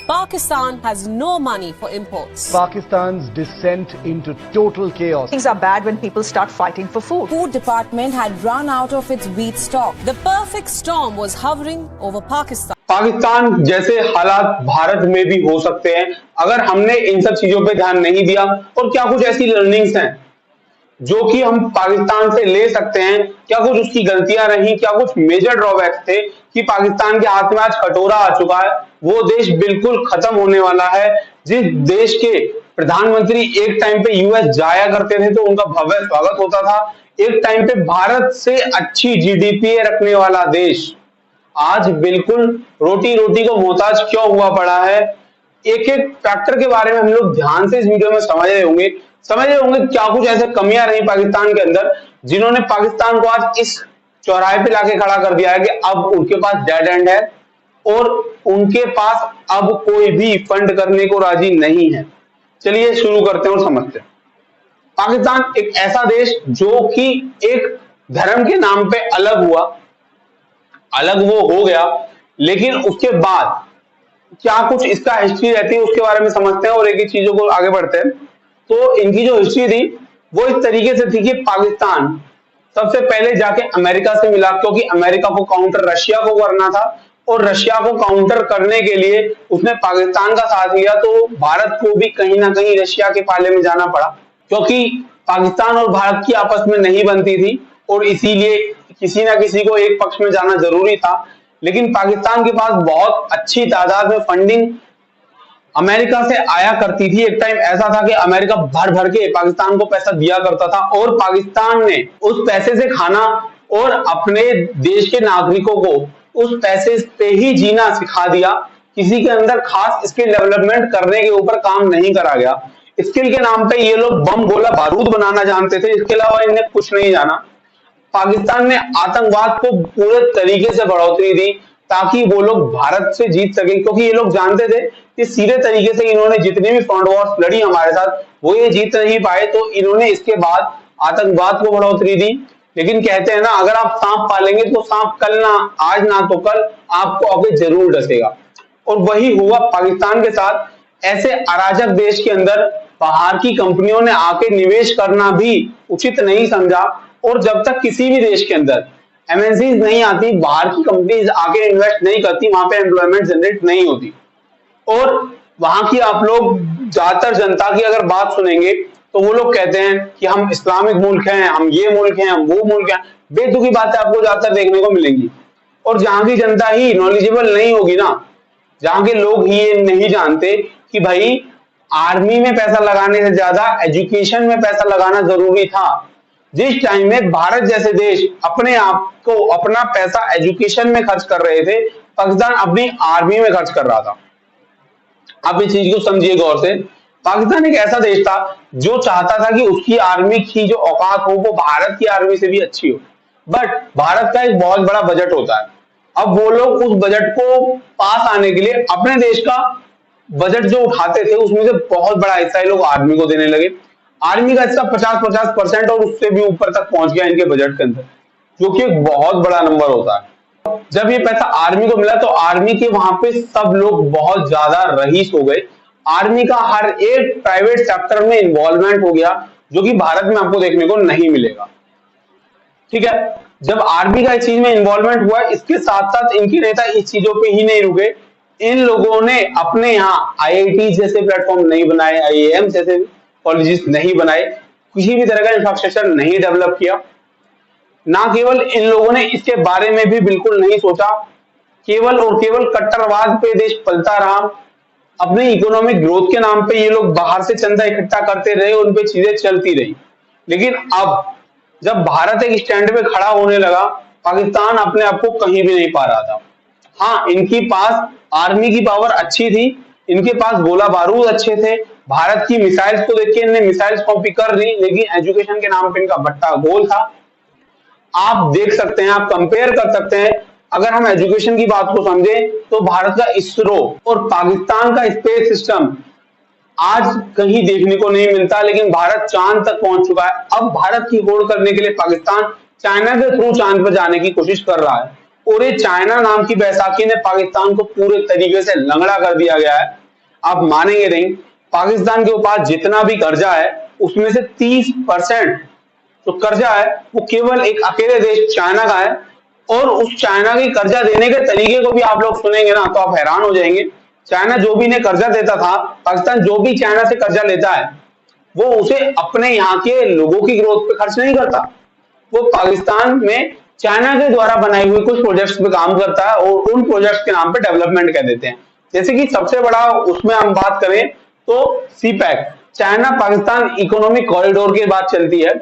Pakistan has no money for imports. Pakistan's descent into total chaos. Things are bad when people start fighting for food. Food department had run out of its wheat stock. The perfect storm was hovering over Pakistan. Pakistan जैसे हालात भारत में भी हो सकते हैं अगर हमने इन सब चीजों पे ध्यान नहीं दिया। और क्या कुछ ऐसी लर्निंग्स हैं जो कि हम पाकिस्तान से ले सकते हैं, क्या कुछ उसकी गलतियां रही, क्या कुछ मेजर ड्रॉबैक्स थे कि पाकिस्तान के हाथ में आज कटोरा आ चुका है, वो देश बिल्कुल खत्म होने वाला है। जिस देश के प्रधानमंत्री एक टाइम पे यूएस जाया करते थे तो उनका भव्य स्वागत होता था, एक टाइम पे भारत से अच्छी जीडीपी रखने वाला देश आज बिल्कुल रोटी रोटी को मोहताज क्यों हुआ पड़ा है। एक एक फैक्टर के बारे में हम लोग ध्यान से इस वीडियो में समझ रहे होंगे क्या कुछ ऐसे कमियां रही पाकिस्तान के अंदर जिन्होंने पाकिस्तान को आज इस चौराहे पे लाके खड़ा कर दिया है कि अब उनके पास डेड एंड है और उनके पास अब कोई भी फंड करने को राजी नहीं है। चलिए शुरू करते हैं और समझते हैं। पाकिस्तान एक ऐसा देश जो कि एक धर्म के नाम पे अलग हुआ, अलग वो हो गया, लेकिन उसके बाद क्या कुछ इसका हिस्ट्री रहती है उसके बारे में समझते हैं और एक एक चीजों को आगे बढ़ते हैं। तो इनकी जो हिस्ट्री थी वो इस तरीके से थी कि पाकिस्तान सबसे पहले जाके अमेरिका से मिला, क्योंकि अमेरिका को काउंटर रशिया को करना था और रशिया को काउंटर करने के लिए उसने पाकिस्तान का साथ लिया। तो भारत को भी कहीं ना कहीं रशिया के पाले में जाना पड़ा, क्योंकि पाकिस्तान और भारत की आपस में नहीं बनती थी और इसीलिए किसी ना किसी को एक पक्ष में जाना जरूरी था। लेकिन पाकिस्तान के पास बहुत अच्छी तादाद में फंडिंग अमेरिका से आया करती थी। एक टाइम ऐसा था कि अमेरिका भर भर के पाकिस्तान को पैसा दिया करता था और पाकिस्तान ने उस पैसे से खाना और अपने देश के नागरिकों को उस पैसे पे ही जीना सिखा दिया। किसी के अंदर खास स्किल डेवलपमेंट करने के ऊपर काम नहीं करा गया। स्किल के नाम पे ये लोग बम गोला बारूद बनाना जानते थे, इसके अलावा इन्हें कुछ नहीं जाना। पाकिस्तान ने आतंकवाद को पूरे तरीके से बढ़ोतरी दी ताकि वो लोग भारत से जीत सके, क्योंकि ये लोग जानते थे कि सीधे तरीके से इन्होंने जितनी भी फ्रंट वॉर्स लड़ी हमारे साथ वो ये जीत नहीं पाए, तो इन्होंने इसके बाद आतंकवाद को बढ़ोतरी दी। लेकिन कहते हैं ना, अगर आप सांप पालेंगे तो सांप कल ना आज ना तो कल आपको आगे जरूर डसेगा। और वही हुआ पाकिस्तान के साथ। ऐसे अराजक देश के अंदर बाहर की कंपनियों ने आके निवेश करना भी उचित नहीं समझा और जब तक किसी भी देश के अंदर एमएनसीज नहीं आती, बाहर की कंपनीज आके इन्वेस्ट नहीं करती, वहां पे एम्प्लॉयमेंट जनरेट नहीं होती। और वहां की आप लोग ज्यादातर जनता की अगर बात सुनेंगे तो वो लोग कहते हैं कि हम इस्लामिक मुल्क हैं, हम ये मुल्क हैं, हम वो मुल्क हैं। बेतुकी बातें आपको ज्यादातर देखने को मिलेंगी। और जहां की जनता ही नॉलेजेबल नहीं होगी ना, जहां के लोग ही ये नहीं जानते कि भाई आर्मी में पैसा लगाने से ज्यादा एजुकेशन में पैसा लगाना जरूरी था। जिस टाइम में भारत जैसे देश अपने आप को अपना पैसा एजुकेशन में खर्च कर रहे थे, पाकिस्तान अपनी आर्मी में खर्च कर रहा था। आप इस चीज को समझिए गौर से। पाकिस्तान एक ऐसा देश था जो चाहता था कि उसकी आर्मी की जो औकात हो वो भारत की आर्मी से भी अच्छी हो, बट भारत का एक बहुत बड़ा बजट होता है। अब वो लोग उस बजट को पास आने के लिए अपने देश का बजट जो उठाते थे उसमें से बहुत बड़ा हिस्सा ये लोग आर्मी को देने लगे। आर्मी का हिस्सा 50% और उससे भी ऊपर तक पहुंच गया इनके बजट के अंदर, जो कि एक बहुत बड़ा नंबर होता है। जब ये पैसा आर्मी को मिला तो आर्मी के वहां पे सब लोग बहुत ज्यादा रईस हो गए। आर्मी का हर एक प्राइवेट सेक्टर में इन्वॉल्वमेंट हो गया, जो कि भारत में आपको देखने को नहीं मिलेगा। ठीक है, जब आर्मी का इस चीज में इन्वॉल्वमेंट हुआ, इसके साथ साथ इनके नेता इस चीजों पे ही नहीं रुके। इन लोगों ने अपने यहाँ आईआईटी जैसे प्लेटफॉर्म नहीं बनाए, आईआईएम जैसे कॉलेजेस नहीं बनाए, किसी भी तरह का इंफ्रास्ट्रक्चर नहीं डेवलप किया। ना केवल इन लोगों ने इसके बारे में भी बिल्कुल नहीं सोचा, केवल और केवल कट्टरवाद पे देश पलता रहा। अपने इकोनॉमिक ग्रोथ के नाम पे ये लोग बाहर से चंदा इकट्ठा करते रहे, उन पे चीजें चलती रही। लेकिन अब जब भारत एक स्टैंड पे खड़ा होने लगा, पाकिस्तान अपने आप को कहीं भी नहीं पा रहा था। हाँ, इनकी पास आर्मी की पावर अच्छी थी, इनके पास गोला बारूद अच्छे थे, भारत की मिसाइल्स को देख के इन्हें मिसाइल्स कॉपी कर ली, लेकिन एजुकेशन के नाम पे इनका भट्टा गोल था। आप देख सकते हैं, आप कंपेयर कर सकते हैं। अगर हम एजुकेशन की बात को समझें तो भारत का इसरो और पाकिस्तान का स्पेस सिस्टम आज कहीं देखने को नहीं मिलता, लेकिन भारत चांद तक पहुंच चुका है। अब भारत की होड़ करने के लिए पाकिस्तान चाइना के थ्रू चांद पर जाने की कोशिश कर रहा है। और ये चाइना नाम की बैसाखी ने पाकिस्तान को पूरे तरीके से लंगड़ा कर दिया गया है। आप मानेंगे नहीं, पाकिस्तान के पास जितना भी कर्जा है उसमें से 30% जो कर्जा है वो केवल एक अकेले देश चाइना का है। और उस चाइना की कर्जा देने के तरीके को भी आप लोग सुनेंगे ना तो आप हैरान हो जाएंगे। चाइना जो भी इन्हें कर्जा देता था, पाकिस्तान जो भी चाइना से कर्जा लेता है वो उसे अपने यहाँ के लोगों की ग्रोथ पे खर्च नहीं करता, वो पाकिस्तान में चाइना के द्वारा बनाई हुई कुछ प्रोजेक्ट्स पे काम करता है और उन प्रोजेक्ट्स के नाम पे डेवलपमेंट कह देते हैं। जैसे कि सबसे बड़ा उसमें हम बात करें तो CPEC, China Pakistan economic corridor की बात चलती है,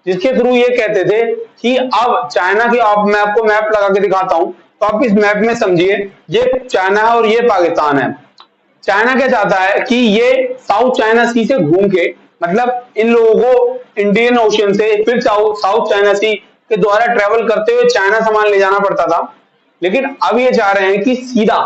जिसके थ्रू ये कहते थे कि अब चाइना की, आप मैं आपको मैप लगा के दिखाता हूं तो आप इस मैप में समझिए, ये चाइना है और ये पाकिस्तान है। चाइना क्या चाहता है कि ये साउथ चाइना सी से घूम के, मतलब इन लोगों को इंडियन ओशियन से फिर साउथ चाइना सी के द्वारा ट्रेवल करते हुए चाइना सामान ले जाना पड़ता था, लेकिन अब ये चाह रहे हैं कि सीधा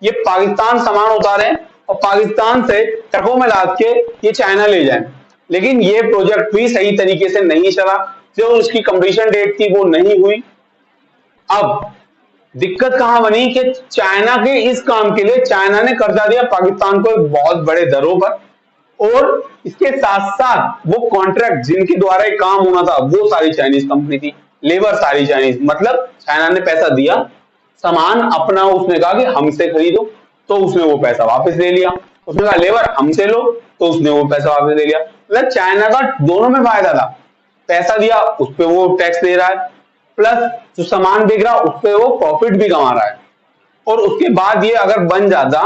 ये पाकिस्तान सामान उतारें और पाकिस्तान से ट्रकों में लाद के ये चाइना ले जाएं। लेकिन ये प्रोजेक्ट भी सही तरीके से नहीं चला, जो उसकी कंप्लीशन डेट थी वो नहीं हुई। अब दिक्कत कहां बनी कि चाइना के इस काम के लिए चाइना ने कर्जा दिया पाकिस्तान को बहुत बड़े दरों पर, और इसके साथ साथ वो कॉन्ट्रैक्ट जिनके द्वारा एक काम होना था वो सारी चाइनीज कंपनी थी, लेबर सारी चाइनीज, मतलब चाइना ने पैसा दिया, सामान अपना उसने कहा कि हमसे खरीदो तो उसने वो पैसा वापस ले लिया, उसने कहा लेबर हमसे लो तो उसने वो पैसा वापस ले लिया। मतलब चाइना का दोनों में फायदा था, पैसा दिया उस पर वो टैक्स दे रहा है, प्लस जो सामान बिक रहा उस पर वो प्रॉफिट भी कमा रहा है। और उसके बाद ये अगर बन जाता,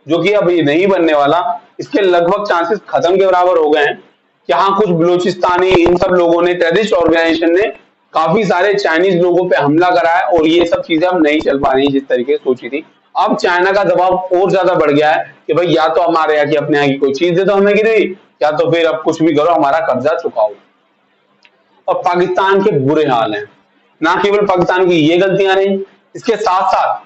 जो कि अब ये नहीं बनने वाला, इसके लगभग चांसेस खत्म के बराबर हो गए हैं। यहाँ कुछ बलूचिस्तानी इन सब लोगों ने, टेररिस्ट ऑर्गेनाइजेशन ने काफी सारे चाइनीज लोगों पे हमला करा है और ये सब चीजें अब नहीं चल पा रही जिस तरीके से सोची थी। अब चाइना का दबाव और ज्यादा बढ़ गया है कि भाई या तो हमारे यहाँ की अपने यहाँ की कोई चीज दे दो हमें गिरवी, या तो फिर अब कुछ भी करो हमारा कर्जा चुकाओ। और पाकिस्तान के बुरे हाल हैं, ना केवल पाकिस्तान की ये गलतियां रही, इसके साथ साथ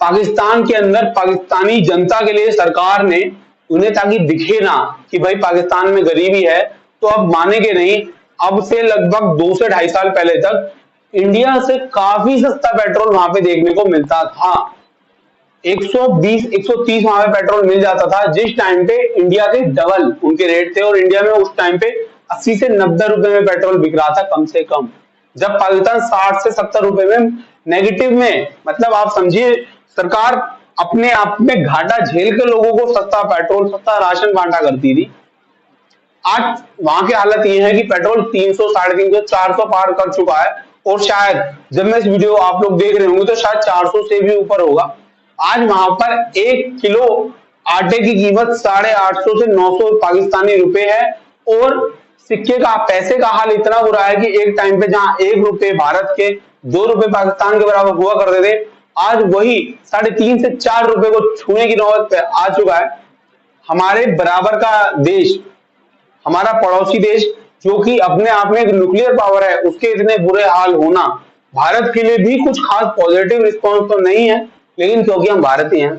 पाकिस्तान के अंदर पाकिस्तानी जनता के लिए सरकार ने उन्हें ताकि दिखे ना कि भाई पाकिस्तान में गरीबी है, तो अब मानेंगे नहीं, अब से लगभग 2 से 2.5 साल पहले तक इंडिया से काफी सस्ता पेट्रोल वहां पे देखने को मिलता था। 120-130 वहां पे पेट्रोल मिल जाता था, जिस टाइम पे इंडिया के डबल उनके रेट थे, और इंडिया में उस टाइम पे 80 से 90 रुपए में पेट्रोल बिक रहा था कम से कम, जब पाकिस्तान 60 से 70 रुपए में नेगेटिव में, मतलब आप समझिए सरकार अपने आप में घाटा झेल के लोगों को सस्ता पेट्रोल, सस्ता राशन बांटा करती थी। आज वहां की हालत ये है कि पेट्रोल 300, 350, 400 पार कर चुका है, और शायद जब मैं इस वीडियो आप लोग देख रहे होंगे तो शायद 400 से भी ऊपर होगा। आज वहां पर 1 किलो आटे की कीमत 850 से 900 पाकिस्तानी रुपए है, और सिक्के का, पैसे का हाल इतना बुरा है कि एक टाइम पे जहां 1 रुपए भारत के 2 रुपए पाकिस्तान के बराबर हुआ करते थे, आज वही 3.5 से 4 रुपए को छूने की नौबत पे आ चुका है। हमारे बराबर का देश, हमारा पड़ोसी देश जो कि अपने आप में एक न्यूक्लियर पावर है, उसके इतने बुरे हाल होना भारत के लिए भी कुछ खास पॉजिटिव रिस्पॉन्स तो नहीं है, लेकिन क्योंकि हम भारतीय हैं,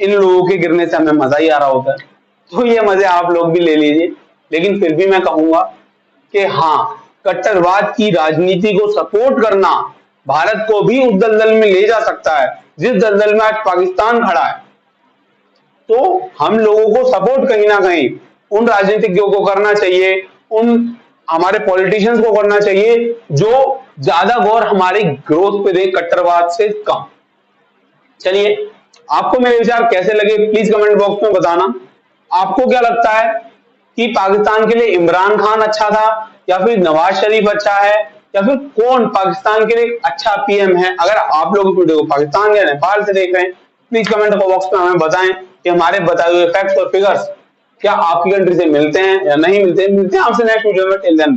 इन लोगों के गिरने से हमें मजा ही आ रहा होता है, तो ये मजे आप लोग भी ले लीजिए। लेकिन फिर भी मैं कहूंगा कि हाँ, कट्टरवाद की राजनीति को सपोर्ट करना भारत को भी उस दलदल में ले जा सकता है जिस दलदल में आज पाकिस्तान खड़ा है। तो हम लोगों को सपोर्ट कहीं ना कहीं उन राजनीतिज्ञों को करना चाहिए, उन हमारे पॉलिटिशियंस को करना चाहिए जो ज्यादा गौर हमारी ग्रोथ पे दे, कट्टरवाद से कम। चलिए, आपको मेरे विचार कैसे लगे प्लीज कमेंट बॉक्स में बताना। आपको क्या लगता है कि पाकिस्तान के लिए इमरान खान अच्छा था, या फिर नवाज शरीफ अच्छा है, या फिर कौन पाकिस्तान के लिए अच्छा पीएम है? अगर आप लोग इस वीडियो को पाकिस्तान या नेपाल से देख रहे हैं, प्लीज कमेंट बॉक्स में हमें बताएं कि हमारे बताए हुए फैक्ट्स और फिगर्स क्या आपकी कंट्री से मिलते हैं या नहीं मिलते हैं। मिलते हैं आपसे नेक्स्ट वीडियो में। Till then.